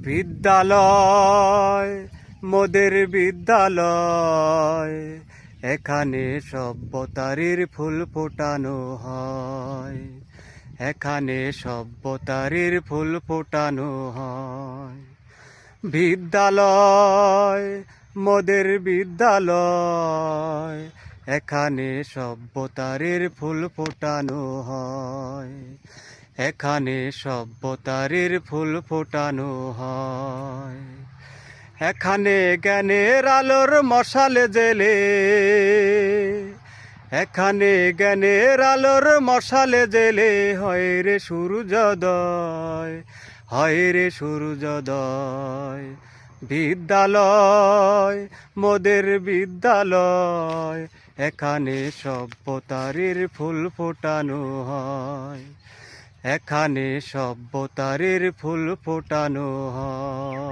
বিদ্যালয় মোদের বিদ্যালয়, এখানে সভ্যতারির ফুল ফোটানো হয়। এখানে সভ্যতারির ফুল ফোটানো হয়। বিদ্যালয় মোদের বিদ্যালয়, এখানে সভ্যতারির ফুল ফোটানো হয়। এখানে সভ্যতারির ফুল ফোটানো হয়। এখানে জ্ঞানের আলোর মশাল জেলে, এখানে জ্ঞানের আলোর মশাল জেলে হয় রে সূর্যোদয়, হয় রে সূর্যোদয়। বিদ্যালয় মোদের বিদ্যালয়, এখানে সভ্যতারির ফুল ফোটানো হয়। এখানে সভ্যতারির ফুল ফোটানো হয়।